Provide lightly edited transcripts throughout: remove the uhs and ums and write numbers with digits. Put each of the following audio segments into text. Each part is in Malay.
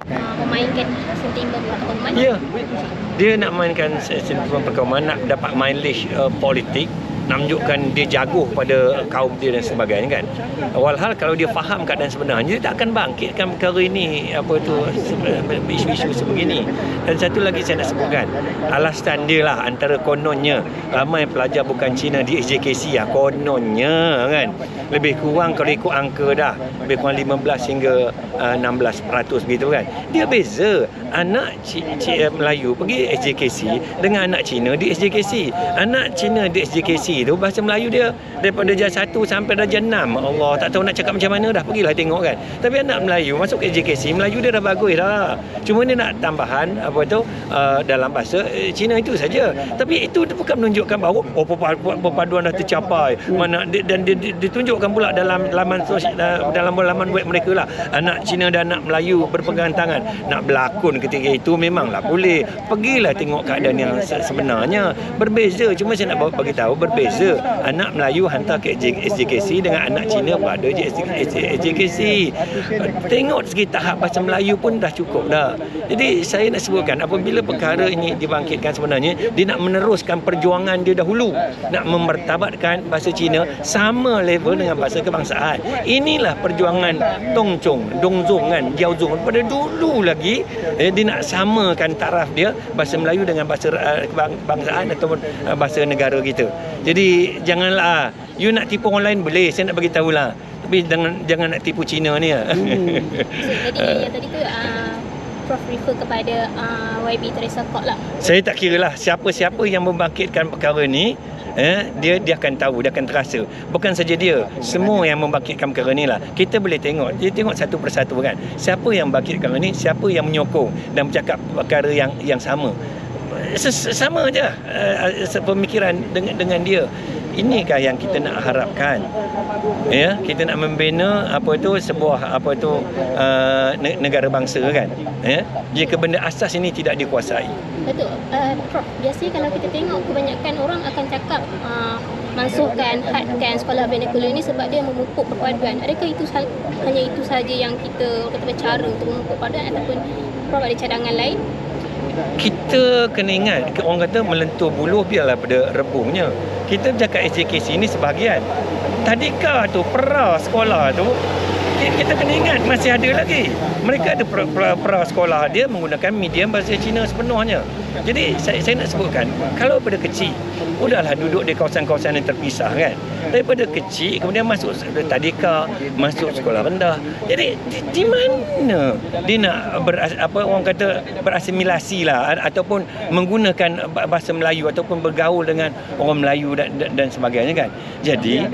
memainkan sentimen perkauman. Ya, dia nak mainkan sentimen perkauman, nak dapat mileage politik, nak menunjukkan dia jago pada kaum dia dan sebagainya kan. Walhal kalau dia faham keadaan sebenarnya, dia tak akan bangkitkan perkara ini, isu-isu sebegini. Dan satu lagi saya nak sebutkan, alasan dia lah antara kononnya ramai pelajar bukan Cina di SJKC kononnya kan. Lebih kurang kalau ikut angka dah, lebih kurang 15 hingga 16% begitu kan. Dia beza anak Melayu pergi SJKC dengan anak Cina di SJKC. Anak Cina di SJKC tu bahasa Melayu dia daripada darjah 1 sampai darjah 6. Allah, tak tahu nak cakap macam mana dah, pergilah tengok kan. Tapi anak Melayu masuk ke SJKC, Melayu dia dah bagus dah. Cuma dia nak tambahan dalam bahasa Cina itu saja. Tapi itu bukan menunjukkan bahawa perpaduan dah tercapai. Mana dan ditunjukkan pula dalam laman web mereka lah. Anak Cina dan anak Melayu berpegangan tangan. Nak berlakon ketika itu memanglah boleh. Pergilah tengok keadaan yang sebenarnya. Berbeza, cuma saya nak bagi tahu berbeza. Anak Melayu hantar ke SJKC dengan anak Cina berada di SJKC. Tengok segi tahap bahasa Melayu pun dah cukup dah. Jadi saya nak sebutkan apabila perkara ini dibangkitkan sebenarnya dia nak meneruskan perjuangan dia dahulu, nak memertabatkan bahasa Cina sama level dengan bahasa kebangsaan. Inilah perjuangan Tongcong, Dongzong kan, Jiaozong pada dulu lagi. Dia nak samakan taraf dia bahasa Melayu dengan bahasa kebangsaan ataupun bahasa negara kita. Jadi janganlah you nak tipu orang lain boleh, saya nak bagi tahulah. Tapi jangan nak tipu Cina ni. Jadi yang tadi tu Prof refer kepada YB Teresa Kok lah. Saya tak kira lah siapa-siapa yang membangkitkan perkara ni, dia akan tahu, dia akan terasa. Bukan saja dia, semua yang membangkitkan perkara ni lah. Kita boleh tengok, dia tengok satu persatu kan. Siapa yang bangkitkan perkara ni, siapa yang menyokong dan bercakap perkara yang sama. Sama aja pemikiran dengan dia. Inikah yang kita nak harapkan? Ya, kita nak membina sebuah negara bangsa kan. Ya, jika benda asas ini tidak dikuasai. Betul. Prof, biasanya kalau kita tengok kebanyakan orang akan cakap masukkan, hadkan sekolah vernacular ini sebab dia memupuk perpaduan. Adakah itu hanya itu saja yang kita kata cara untuk memupuk perpaduan ataupun Prof ada cadangan lain? Kita kena ingat, orang kata melentur buluh biarlah pada rebungnya. Kita bercakap SJKC ini sebahagian. Tadika tu, pra sekolah tu, kita kena ingat masih ada lagi. Mereka ada pra sekolah dia menggunakan medium bahasa Cina sepenuhnya. Jadi saya nak sebutkan, kalau pada kecil, udahlah duduk di kawasan-kawasan yang terpisah kan. Daripada kecil kemudian masuk tadika, masuk sekolah rendah. Jadi di mana dia nak orang kata berasimilasi lah ataupun menggunakan bahasa Melayu ataupun bergaul dengan orang Melayu dan sebagainya kan. Jadi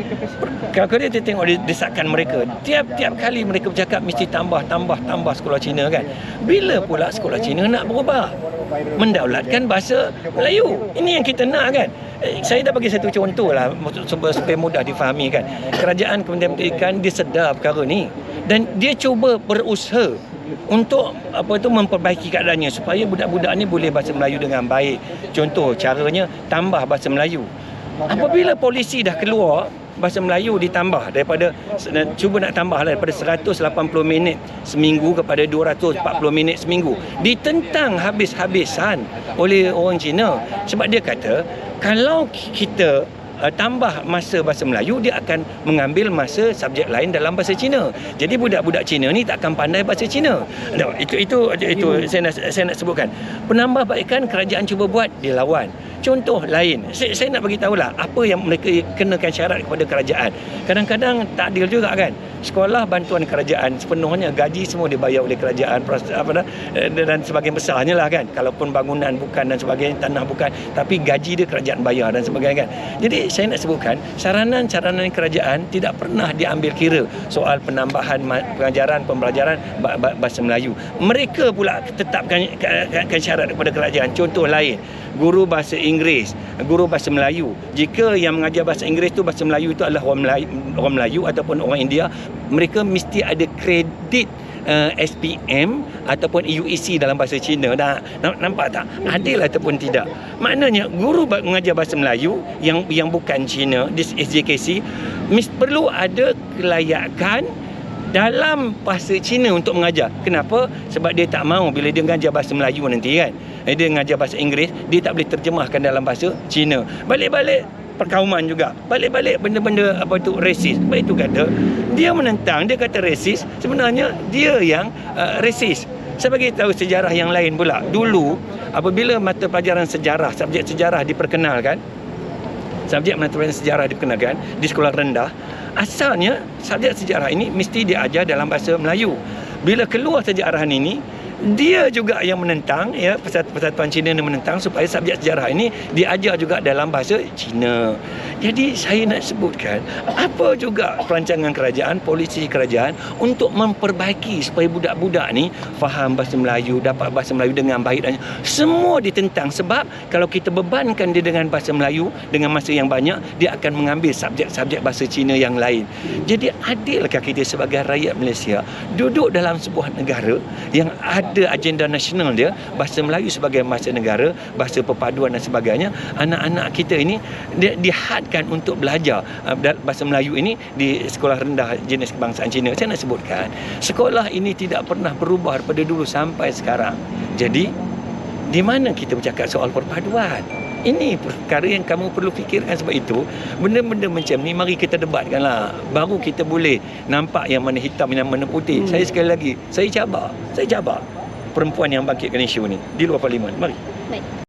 kalau dia tengok desakan mereka, tiap kali mereka bercakap mesti tambah sekolah Cina kan. Bila pula sekolah Cina nak berubah? Mendaulatkan bahasa Melayu. Ini yang kita nak kan. Saya dah bagi satu contoh lah supaya mudah difahami kan. Kerajaan Kementerian Pendidikan dia sedar perkara ni dan dia cuba berusaha untuk memperbaiki keadaannya supaya budak-budak ni boleh bahasa Melayu dengan baik. Contoh caranya tambah bahasa Melayu. Apabila polisi dah keluar, bahasa Melayu ditambah cuba nak tambah daripada 180 minit seminggu kepada 240 minit seminggu. Ditentang habis-habisan oleh orang Cina sebab dia kata kalau kita tambah masa bahasa Melayu, dia akan mengambil masa subjek lain dalam bahasa Cina. Jadi budak-budak Cina ni tak akan pandai bahasa Cina. Itu saya nak sebutkan. Penambahbaikan kerajaan cuba buat, dia lawan. Contoh lain, saya nak bagi tahulah apa yang mereka kenakan syarat kepada kerajaan. Kadang-kadang tak adil juga kan. Sekolah bantuan kerajaan sepenuhnya, gaji semua dibayar oleh kerajaan dan sebagian besarnya lah kan. Kalaupun bangunan bukan dan sebagainya, tanah bukan, tapi gaji dia kerajaan bayar dan sebagainya kan. Jadi saya nak sebutkan saranan kerajaan tidak pernah diambil kira soal penambahan pembelajaran bahasa Melayu. Mereka pula tetapkan syarat kepada kerajaan. Contoh lain, guru bahasa Inggeris, guru bahasa Melayu. Jika yang mengajar bahasa Inggeris tu bahasa Melayu itu adalah orang Melayu ataupun orang India, mereka mesti ada kredit SPM ataupun UEC dalam bahasa Cina. Nampak tak? Adil ataupun tidak? Maknanya guru mengajar bahasa Melayu yang bukan Cina di SJKC perlu ada kelayakan dalam bahasa Cina untuk mengajar. Kenapa? Sebab dia tak mahu bila dia mengajar bahasa Melayu nanti kan. Dia mengajar bahasa Inggeris, dia tak boleh terjemahkan dalam bahasa Cina. Balik-balik perkauman juga. Balik-balik benda-benda apa tu rasis. Sebab itu kata dia menentang, dia kata rasis, sebenarnya dia yang rasis. Saya bagi tahu sejarah yang lain pula. Dulu apabila mata pelajaran sejarah, subjek sejarah diperkenalkan, di sekolah rendah, asalnya subjek sejarah ini mesti diajar dalam bahasa Melayu. Bila keluar sejarahan ini, dia juga yang menentang, ya, Persatuan Cina yang menentang supaya subjek sejarah ini diajar juga dalam bahasa Cina. Jadi saya nak sebutkan apa juga perancangan kerajaan, polisi kerajaan untuk memperbaiki supaya budak-budak ni faham bahasa Melayu, dapat bahasa Melayu dengan baik, dan semua ditentang. Sebab kalau kita bebankan dia dengan bahasa Melayu dengan masa yang banyak, dia akan mengambil subjek-subjek bahasa Cina yang lain. Jadi adilkah kita sebagai rakyat Malaysia duduk dalam sebuah negara yang ada agenda nasional dia, bahasa Melayu sebagai bahasa negara, bahasa perpaduan dan sebagainya, anak-anak kita ini dia dihadkan untuk belajar bahasa Melayu ini di sekolah rendah jenis kebangsaan Cina. Saya nak sebutkan, sekolah ini tidak pernah berubah daripada dulu sampai sekarang. Jadi, di mana kita bercakap soal perpaduan? Ini perkara yang kamu perlu fikirkan. Sebab itu, benda-benda macam ni mari kita debatkanlah. Baru kita boleh nampak yang mana hitam, yang mana putih. Saya sekali lagi, saya cabar perempuan yang bangkitkan isu ni di luar parlimen. Mari. Baik.